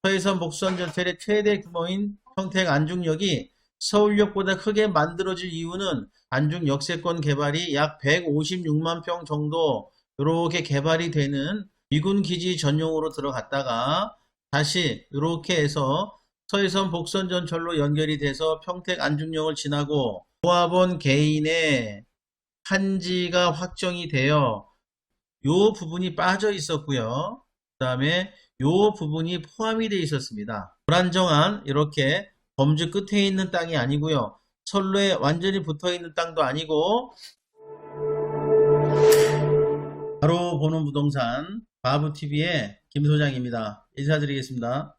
서해선 복선 전철의 최대 규모인 평택 안중역이 서울역보다 크게 만들어질 이유는 안중 역세권 개발이 약 156만 평 정도 이렇게 개발이 되는 미군 기지 전용으로 들어갔다가 다시 이렇게 해서 서해선 복선 전철로 연결이 돼서 평택 안중역을 지나고 조합원 개인의 한지가 확정이 되어 요 부분이 빠져 있었고요. 그 다음에 요 부분이 포함이 되어 있었습니다. 불안정한 이렇게 범주 끝에 있는 땅이 아니고요. 선로에 완전히 붙어 있는 땅도 아니고 바로 보는 부동산 바브TV의 김 소장입니다. 인사드리겠습니다.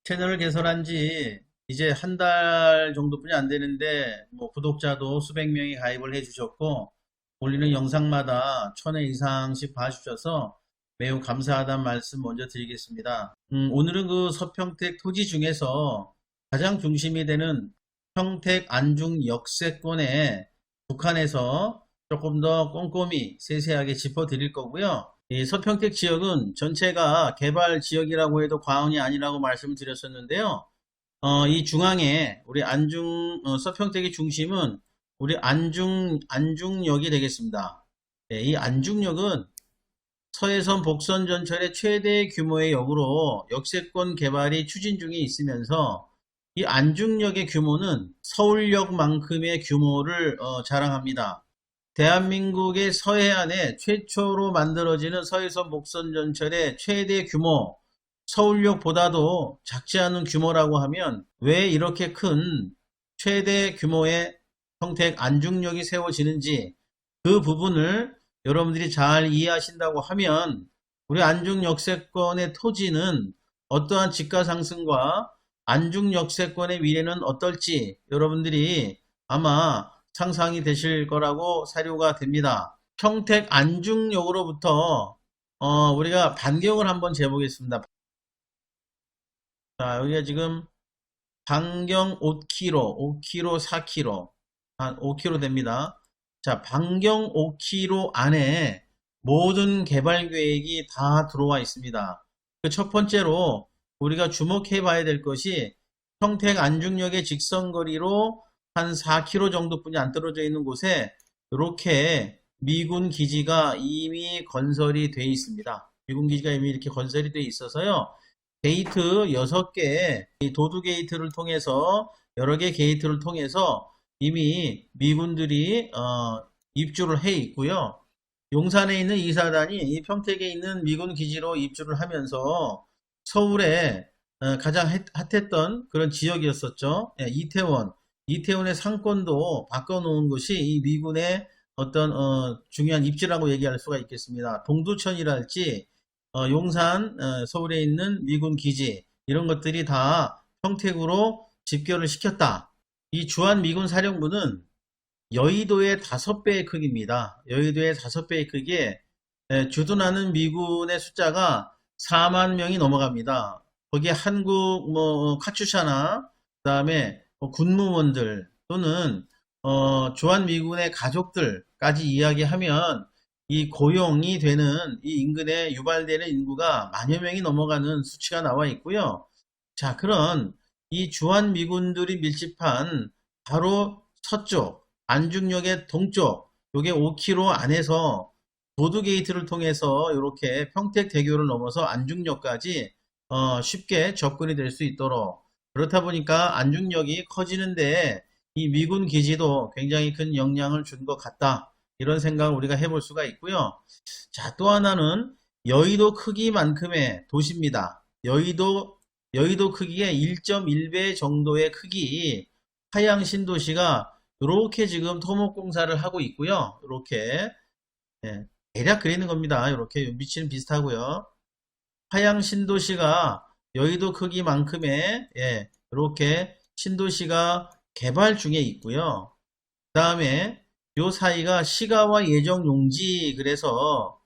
채널을 개설한 지 이제 한 달 정도뿐이 안 되는데 구독자도 수백 명이 가입을 해 주셨고 올리는 영상마다 1000회 이상씩 봐주셔서 매우 감사하다는 말씀 먼저 드리겠습니다. 오늘은 그 서평택 토지 중에서 가장 중심이 되는 평택 안중 역세권에 북한에서 조금 더 꼼꼼히 세세하게 짚어드릴 거고요. 이 서평택 지역은 전체가 개발 지역이라고 해도 과언이 아니라고 말씀을 드렸었는데요. 이 중앙에 우리 서평택의 중심은 우리 안중역이 되겠습니다. 네, 이 안중역은 서해선 복선 전철의 최대 규모의 역으로 역세권 개발이 추진 중에 있으면서 이 안중역의 규모는 서울역만큼의 규모를 자랑합니다. 대한민국의 서해안에 최초로 만들어지는 서해선 복선 전철의 최대 규모, 서울역보다도 작지 않은 규모라고 하면 왜 이렇게 큰 최대 규모의 평택 안중역이 세워지는지 그 부분을 여러분들이 잘 이해하신다고 하면 우리 안중 역세권의 토지는 어떠한 집가 상승과 안중 역세권의 미래는 어떨지 여러분들이 아마 상상이 되실 거라고 사료가 됩니다. 평택 안중역으로부터 우리가 반경을 한번 재보겠습니다. 자, 여기가 지금 반경 5km, 5km, 4km, 한 5km 됩니다. 자, 반경 5km 안에 모든 개발 계획이 다 들어와 있습니다. 그 첫 번째로 우리가 주목해 봐야 될 것이 평택 안중역의 직선거리로 한 4km 정도뿐이 안 떨어져 있는 곳에 이렇게 미군 기지가 이미 건설이 되어 있습니다. 미군 기지가 이미 이렇게 건설이 되어 있어서요. 게이트 6개, 도두 게이트를 통해서 여러 개 게이트를 통해서 이미 미군들이 입주를 해 있고요. 용산에 있는 이사단이 이 평택에 있는 미군 기지로 입주를 하면서 서울에 가장 핫했던 그런 지역이었었죠. 예, 이태원의 상권도 바꿔놓은 것이 이 미군의 어떤 중요한 입지라고 얘기할 수가 있겠습니다. 동두천이랄지 용산, 서울에 있는 미군 기지 이런 것들이 다 평택으로 집결을 시켰다. 이 주한미군 사령부는 여의도의 5배의 크기입니다. 여의도의 5배의 크기에 주둔하는 미군의 숫자가 4만 명이 넘어갑니다. 거기에 한국 카츄샤나 그다음에 군무원들 또는 주한미군의 가족들까지 이야기하면 이 고용이 되는 이 인근에 유발되는 인구가 만여 명이 넘어가는 수치가 나와 있고요. 자, 그런 이 주한미군들이 밀집한 바로 서쪽, 안중역의 동쪽, 요게 5km 안에서 도두게이트를 통해서 이렇게 평택대교를 넘어서 안중역까지 쉽게 접근이 될 수 있도록 그렇다 보니까 안중역이 커지는데 이 미군 기지도 굉장히 큰 영향을 준 것 같다. 이런 생각을 우리가 해볼 수가 있고요. 자, 또 하나는 여의도 크기만큼의 도시입니다. 여의도 크기의 1.1배 정도의 크기 하양 신도시가 이렇게 지금 토목공사를 하고 있고요. 이렇게 대략 그리는 겁니다. 이렇게 위치는 비슷하고요. 하양 신도시가 여의도 크기만큼의 이렇게 신도시가 개발 중에 있고요. 그 다음에 요 사이가 시가와 예정 용지 그래서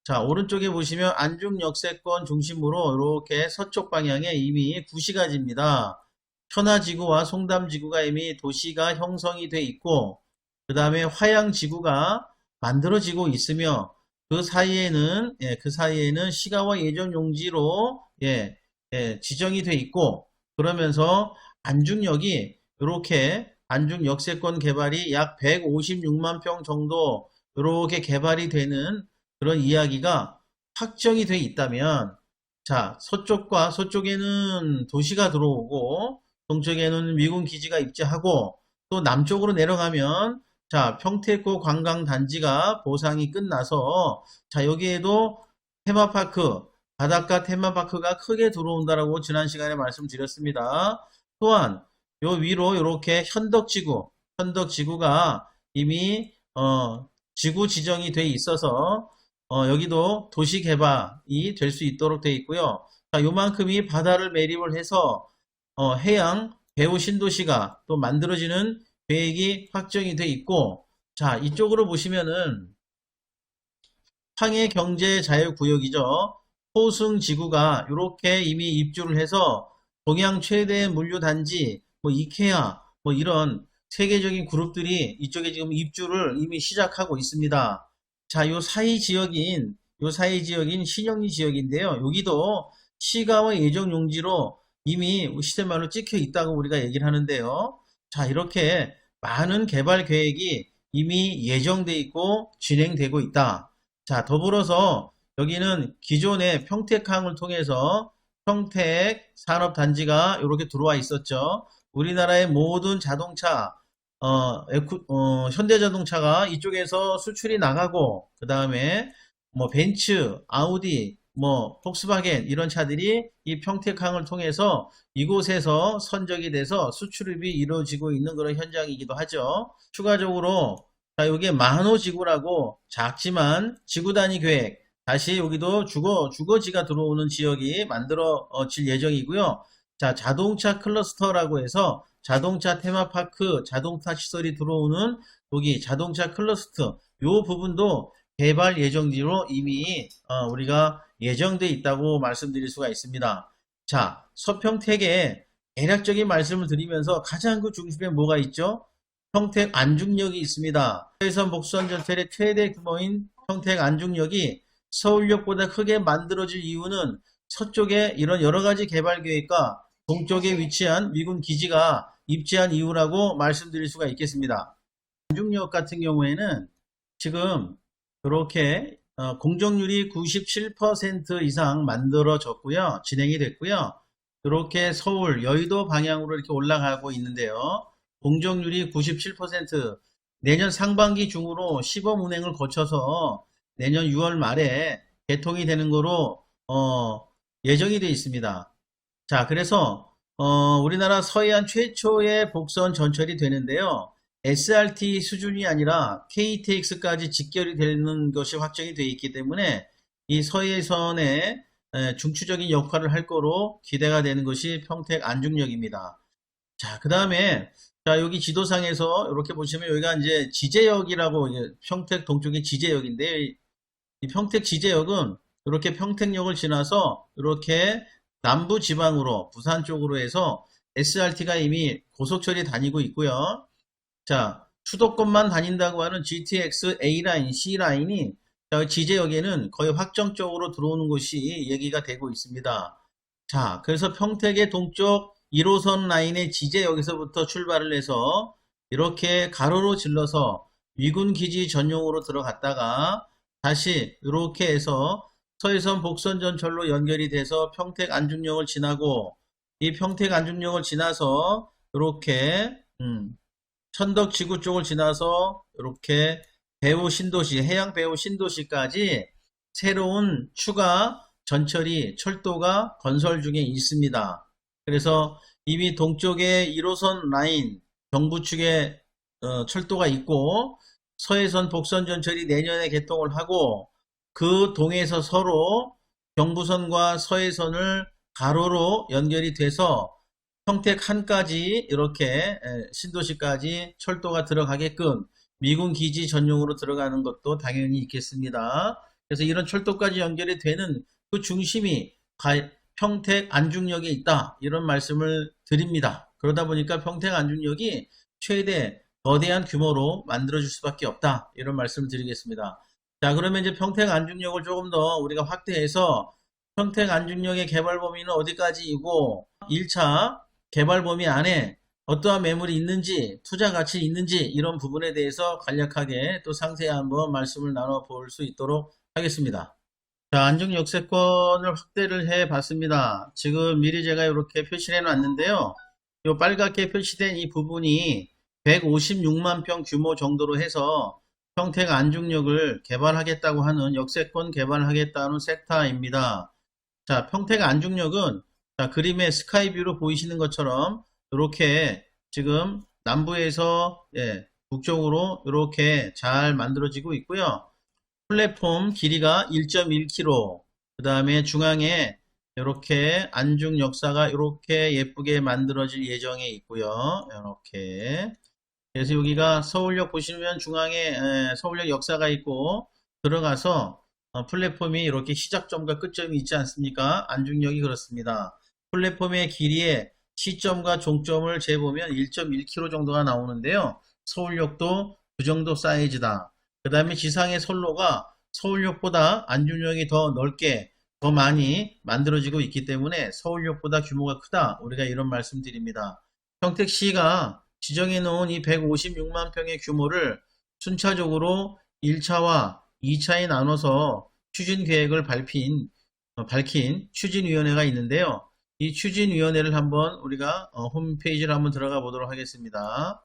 자 오른쪽에 보시면 안중 역세권 중심으로 이렇게 서쪽 방향에 이미 구시가지입니다. 천하지구와 송담지구가 이미 도시가 형성이 돼 있고 그 다음에 화양지구가 만들어지고 있으며 그 사이에는 시가와 예정 용지로 지정이 돼 있고, 그러면서 안중역이 이렇게 안중 역세권 개발이 약 156만 평 정도 이렇게 개발이 되는 그런 이야기가 확정이 돼 있다면, 자, 서쪽에는 도시가 들어오고 동쪽에는 미군 기지가 입지하고 또 남쪽으로 내려가면 자, 평택고 관광단지가 보상이 끝나서 자, 여기에도 테마파크, 바닷가 테마파크가 크게 들어온다라고 지난 시간에 말씀드렸습니다. 또한 요 위로 이렇게 현덕지구가 이미 지구 지정이 돼 있어서 여기도 도시 개발이 될 수 있도록 돼 있고요. 자, 요만큼이 바다를 매립을 해서 해양 배후 신도시가 또 만들어지는 계획이 확정이 돼 있고, 자, 이쪽으로 보시면은 항해경제자유구역이죠. 호승지구가 이렇게 이미 입주를 해서 동양 최대 물류단지, 뭐 이케아, 뭐 이런 세계적인 그룹들이 이쪽에 지금 입주를 이미 시작하고 있습니다. 자, 요 사이 지역인 신영리 지역인데요. 여기도 시가와 예정용지로 이미 시세말로 찍혀 있다고 우리가 얘기를 하는데요. 자, 이렇게 많은 개발 계획이 이미 예정돼 있고 진행되고 있다. 자, 더불어서 여기는 기존의 평택항을 통해서 평택 산업단지가 이렇게 들어와 있었죠. 우리나라의 모든 자동차, 현대자동차가 이쪽에서 수출이 나가고, 그 다음에 뭐 벤츠, 아우디, 뭐 폭스바겐 이런 차들이 이 평택항을 통해서 이곳에서 선적이 돼서 수출입이 이루어지고 있는 그런 현장이기도 하죠. 추가적으로 자, 요게 만호지구라고 작지만 지구 단위 계획, 다시 여기도 주거지가 들어오는 지역이 만들어질 예정이고요. 자, 자동차 클러스터라고 해서 자동차 테마파크, 자동차 시설이 들어오는 여기 자동차 클러스터, 요 부분도 개발 예정지로 이미 우리가 예정돼 있다고 말씀드릴 수가 있습니다. 자, 서평택에 대략적인 말씀을 드리면서 가장 그 중심에 뭐가 있죠? 평택 안중역이 있습니다. 서해선 복선 전철의 최대 규모인 평택 안중역이 서울역보다 크게 만들어질 이유는 서쪽에 이런 여러 가지 개발 계획과 동쪽에 위치한 미군 기지가 입지한 이유라고 말씀드릴 수가 있겠습니다. 안중역 같은 경우에는 지금 이렇게 공정률이 97% 이상 만들어졌고요. 진행이 됐고요. 이렇게 서울, 여의도 방향으로 이렇게 올라가고 있는데요. 공정률이 97%, 내년 상반기 중으로 시범 운행을 거쳐서 내년 6월 말에 개통이 되는 거로 예정이 되어 있습니다. 자, 그래서 우리나라 서해안 최초의 복선 전철이 되는데요. SRT 수준이 아니라 KTX까지 직결이 되는 것이 확정이 되어 있기 때문에 이 서해선의 중추적인 역할을 할 거로 기대가 되는 것이 평택 안중역입니다. 자, 그 다음에 자, 여기 지도상에서 이렇게 보시면 여기가 이제 지제역이라고, 평택 동쪽의 지제역인데, 이 평택 지제역은 이렇게 평택역을 지나서 이렇게 남부 지방으로 부산 쪽으로 해서 SRT가 이미 고속철이 다니고 있고요. 자, 수도권만 다닌다고 하는 GTX A라인, C라인이 지제역에는 거의 확정적으로 들어오는 것이 얘기가 되고 있습니다. 자, 그래서 평택의 동쪽 1호선 라인의 지제역에서부터 출발을 해서 이렇게 가로로 질러서 미군 기지 전용으로 들어갔다가 다시 이렇게 해서 서해선 복선 전철로 연결이 돼서 평택 안중역을 지나고, 이 평택 안중역을 지나서 이렇게 천덕지구 쪽을 지나서 이렇게 배후 신도시, 해양 배후 신도시까지 새로운 추가 전철이, 철도가 건설 중에 있습니다. 그래서 이미 동쪽에 1호선 라인 경부 측에 철도가 있고, 서해선 복선 전철이 내년에 개통을 하고, 그 동에서 서로 경부선과 서해선을 가로로 연결이 돼서 평택 한까지 이렇게 신도시까지 철도가 들어가게끔 미군 기지 전용으로 들어가는 것도 당연히 있겠습니다. 그래서 이런 철도까지 연결이 되는 그 중심이 평택 안중역에 있다, 이런 말씀을 드립니다. 그러다 보니까 평택 안중역이 최대 거대한 규모로 만들어질 수밖에 없다, 이런 말씀을 드리겠습니다. 자, 그러면 이제 평택 안중역을 조금 더 우리가 확대해서 평택 안중역의 개발 범위는 어디까지이고 1차 개발 범위 안에 어떠한 매물이 있는지 투자 가치 있는지 이런 부분에 대해서 간략하게 또 상세히 한번 말씀을 나눠볼 수 있도록 하겠습니다. 자, 안중 역세권을 확대를 해 봤습니다. 지금 미리 제가 이렇게 표시를 해 놨는데요. 이 빨갛게 표시된 이 부분이 156만 평 규모 정도로 해서 평택 안중역을 개발하겠다고 하는 역세권 개발하겠다는 섹터입니다. 자, 평택 안중역은 자, 그림의 스카이뷰로 보이시는 것처럼 이렇게 지금 남부에서 북쪽으로 이렇게 잘 만들어지고 있고요. 플랫폼 길이가 1.1km, 그 다음에 중앙에 이렇게 안중 역사가 이렇게 예쁘게 만들어질 예정에 있고요. 이렇게. 그래서 여기가 서울역 보시면 중앙에 서울역 역사가 있고 들어가서 플랫폼이 이렇게 시작점과 끝점이 있지 않습니까? 안중역이 그렇습니다. 플랫폼의 길이에 시점과 종점을 재보면 1.1km 정도가 나오는데요. 서울역도 그 정도 사이즈다. 그 다음에 지상의 선로가 서울역보다 안중역이 더 넓게 더 많이 만들어지고 있기 때문에 서울역보다 규모가 크다. 우리가 이런 말씀 드립니다. 평택시가 지정해 놓은 이 156만 평의 규모를 순차적으로 1차와 2차에 나눠서 추진 계획을 밝힌 추진위원회가 있는데요. 이 추진위원회를 한번 우리가 홈페이지를 한번 들어가 보도록 하겠습니다.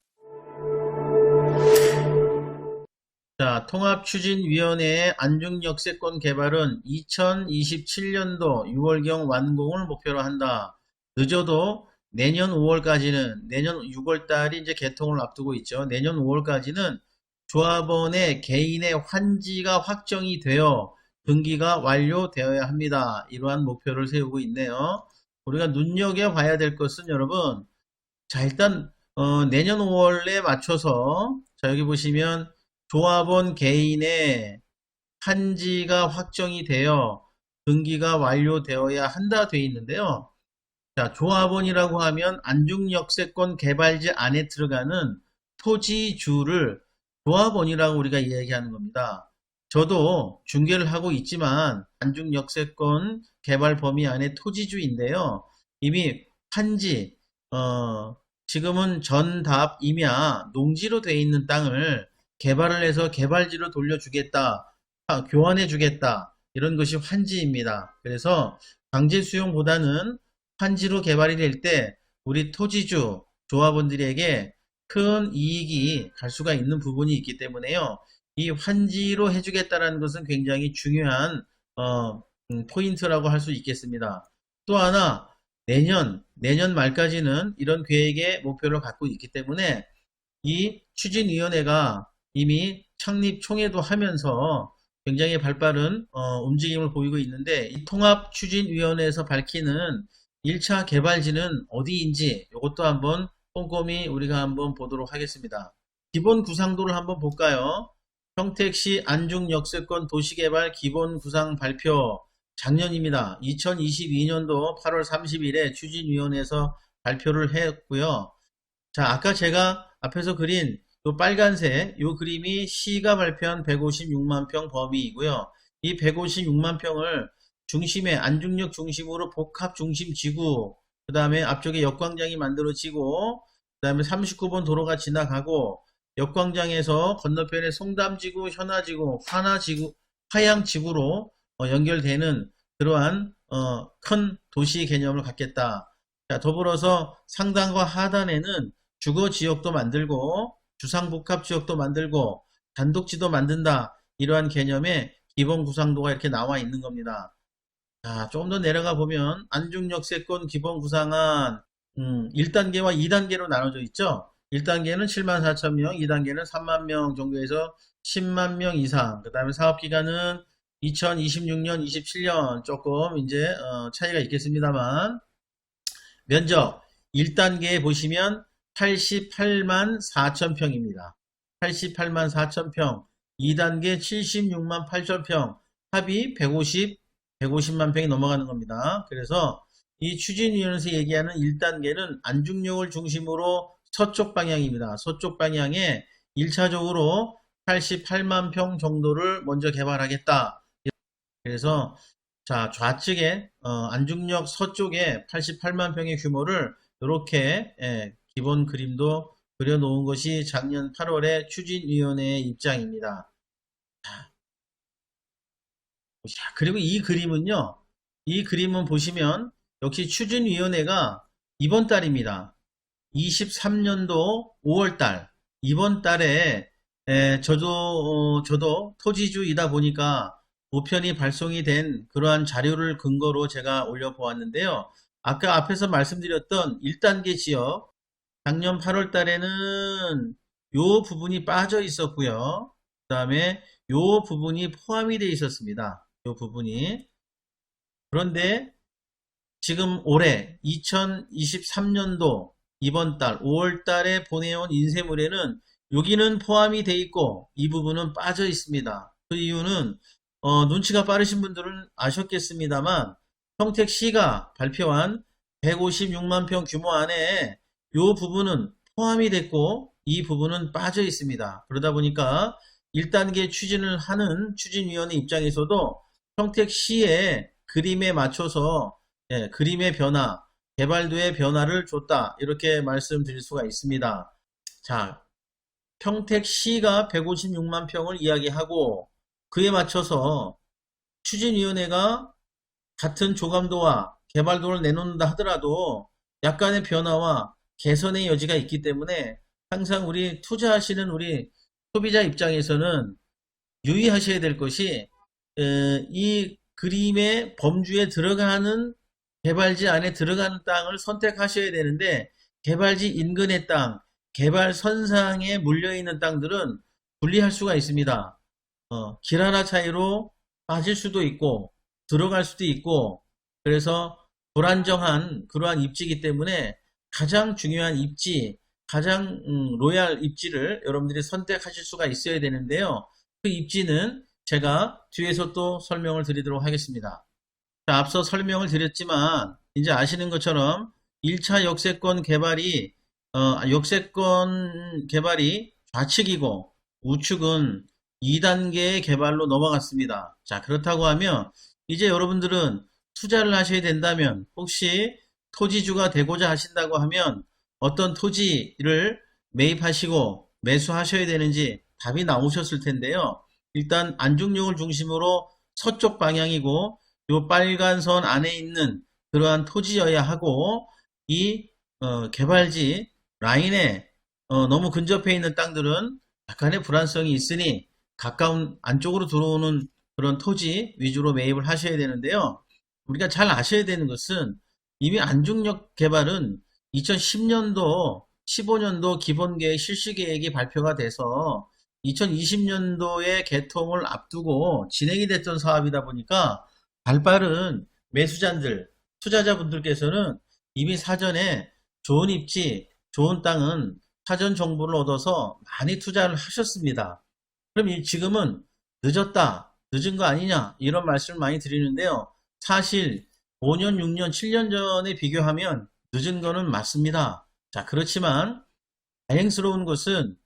자, 통합추진위원회의 안중역세권 개발은 2027년도 6월경 완공을 목표로 한다. 늦어도 내년 5월까지는, 내년 6월달이 이제 개통을 앞두고 있죠. 내년 5월까지는 조합원의 개인의 환지가 확정이 되어 등기가 완료되어야 합니다. 이러한 목표를 세우고 있네요. 우리가 눈여겨봐야 될 것은 여러분, 자, 일단 내년 5월에 맞춰서 자, 여기 보시면 조합원 개인의 한지가 확정이 되어 등기가 완료되어야 한다 되어 있는데요. 자, 조합원이라고 하면 안중역세권 개발지 안에 들어가는 토지주를 조합원이라고 우리가 이야기하는 겁니다. 저도 중개를 하고 있지만 안중역세권 개발 범위 안에 토지주인데요. 이미 환지, 지금은 전답 임야 농지로 되어 있는 땅을 개발을 해서 개발지로 돌려주겠다, 교환해 주겠다, 이런 것이 환지입니다. 그래서 강제 수용보다는 환지로 개발이 될 때 우리 토지주 조합원들에게 큰 이익이 갈 수가 있는 부분이 있기 때문에요. 이 환지로 해주겠다는 것은 굉장히 중요한 포인트라고 할 수 있겠습니다. 또 하나 내년 말까지는 이런 계획의 목표를 갖고 있기 때문에 이 추진위원회가 이미 창립 총회도 하면서 굉장히 발빠른 움직임을 보이고 있는데 이 통합추진위원회에서 밝히는 1차 개발지는 어디인지 이것도 한번 꼼꼼히 우리가 한번 보도록 하겠습니다. 기본 구상도를 한번 볼까요? 평택시 안중역세권 도시개발 기본 구상 발표 작년입니다. 2022년도 8월 30일에 추진위원회에서 발표를 했고요. 자, 아까 제가 앞에서 그린 요 빨간색 요 그림이 시가 발표한 156만 평 범위이고요. 이 156만 평을 중심에 안중역 중심으로 복합 중심 지구, 그 다음에 앞쪽에 역광장이 만들어지고, 그 다음에 39번 도로가 지나가고, 역광장에서 건너편에 송담지구, 현화지구, 화양지구로 연결되는 그러한 큰 도시 개념을 갖겠다. 자, 더불어서 상단과 하단에는 주거지역도 만들고 주상복합지역도 만들고 단독지도 만든다. 이러한 개념의 기본 구상도가 이렇게 나와 있는 겁니다. 자, 조금 더 내려가 보면 안중역세권 기본 구상안 1단계와 2단계로 나눠져 있죠. 1단계는 74,000명, 2단계는 3만 명 정도에서 10만 명 이상. 그 다음에 사업기간은 2026년, 27년 조금 이제 차이가 있겠습니다만 면적 1단계에 보시면 88만 4천 평입니다. 88만 4천 평. 2단계 76만 8천 평. 합이 150만 평이 넘어가는 겁니다. 그래서 이 추진위원회에서 얘기하는 1단계는 안중역을 중심으로 서쪽 방향입니다. 서쪽 방향에 1차적으로 88만 평 정도를 먼저 개발하겠다. 그래서 자, 좌측에 안중역 서쪽에 88만 평의 규모를 이렇게 기본 그림도 그려놓은 것이 작년 8월에 추진위원회의 입장입니다. 자, 그리고 이 그림은요. 이 그림은 보시면 역시 추진위원회가 이번 달입니다. 23년도 5월달 이번 달에 저도 토지주이다 보니까 우편이 발송이 된 그러한 자료를 근거로 제가 올려보았는데요. 아까 앞에서 말씀드렸던 1단계 지역 작년 8월 달에는 요 부분이 빠져 있었고요. 그 다음에 요 부분이 포함이 되어 있었습니다. 요 부분이. 그런데 지금 올해 2023년도 이번 달 5월 달에 보내온 인쇄물에는 여기는 포함이 돼 있고 이 부분은 빠져 있습니다. 그 이유는 눈치가 빠르신 분들은 아셨겠습니다만 평택시가 발표한 156만 평 규모 안에 이 부분은 포함이 됐고 이 부분은 빠져 있습니다. 그러다 보니까 1단계 추진을 하는 추진위원회 입장에서도 평택시의 그림에 맞춰서 그림의 변화, 개발도의 변화를 줬다. 이렇게 말씀드릴 수가 있습니다. 자, 평택시가 156만 평을 이야기하고 그에 맞춰서 추진위원회가 같은 조감도와 개발도를 내놓는다 하더라도 약간의 변화와 개선의 여지가 있기 때문에 항상 우리 투자하시는 우리 소비자 입장에서는 유의하셔야 될 것이 이 그림의 범주에 들어가는 개발지 안에 들어가는 땅을 선택하셔야 되는데 개발지 인근의 땅, 개발 선상에 물려있는 땅들은 분리할 수가 있습니다. 길 하나 차이로 빠질 수도 있고 들어갈 수도 있고 그래서 불안정한 그러한 입지이기 때문에 가장 중요한 입지, 가장 로얄 입지를 여러분들이 선택하실 수가 있어야 되는데요. 그 입지는 제가 뒤에서 또 설명을 드리도록 하겠습니다. 자, 앞서 설명을 드렸지만 이제 아시는 것처럼 1차 역세권 개발이 역세권 개발이 좌측이고 우측은 2단계의 개발로 넘어갔습니다. 자, 그렇다고 하면 이제 여러분들은 투자를 하셔야 된다면 혹시 토지주가 되고자 하신다고 하면 어떤 토지를 매입하시고 매수하셔야 되는지 답이 나오셨을 텐데요. 일단 안중역을 중심으로 서쪽 방향이고 요 빨간 선 안에 있는 그러한 토지여야 하고 이 개발지 라인에 너무 근접해 있는 땅들은 약간의 불안성이 있으니 가까운 안쪽으로 들어오는 그런 토지 위주로 매입을 하셔야 되는데요. 우리가 잘 아셔야 되는 것은 이미 안중역 개발은 2010년도, 15년도 기본계획 실시계획이 발표가 돼서 2020년도에 개통을 앞두고 진행이 됐던 사업이다 보니까 발빠른 매수자들, 투자자분들께서는 이미 사전에 좋은 입지, 좋은 땅은 사전 정보를 얻어서 많이 투자를 하셨습니다. 그럼 지금은 늦었다, 늦은 거 아니냐 이런 말씀을 많이 드리는데요. 사실 5년, 6년, 7년 전에 비교하면 늦은 거는 맞습니다. 자, 그렇지만 다행스러운 것은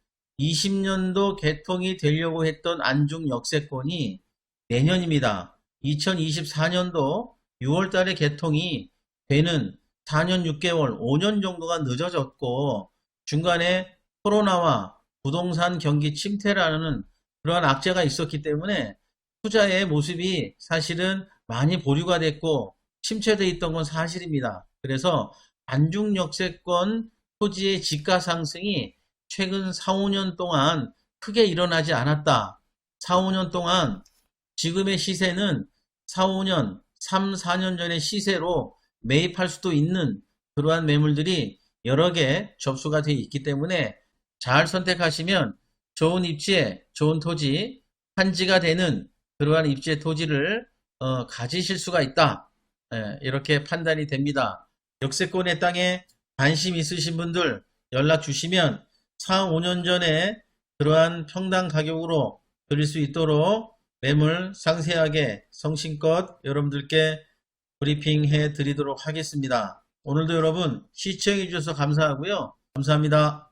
20년도 개통이 되려고 했던 안중 역세권이 내년입니다. 2024년도 6월 달에 개통이 되는 4년 6개월, 5년 정도가 늦어졌고 중간에 코로나와 부동산 경기 침체라는 그러한 악재가 있었기 때문에 투자의 모습이 사실은 많이 보류가 됐고 침체되어 있던 건 사실입니다. 그래서 안중 역세권 토지의 지가 상승이 최근 4, 5년 동안 크게 일어나지 않았다. 4, 5년 동안 지금의 시세는 4, 5년, 3, 4년 전의 시세로 매입할 수도 있는 그러한 매물들이 여러 개 접수가 되어 있기 때문에 잘 선택하시면 좋은 입지에 좋은 토지, 한지가 되는 그러한 입지의 토지를 가지실 수가 있다. 이렇게 판단이 됩니다. 역세권의 땅에 관심 있으신 분들 연락 주시면 4, 5년 전에 그러한 평당 가격으로 드릴 수 있도록 매물 상세하게 성심껏 여러분들께 브리핑해 드리도록 하겠습니다. 오늘도 여러분 시청해 주셔서 감사하고요. 감사합니다.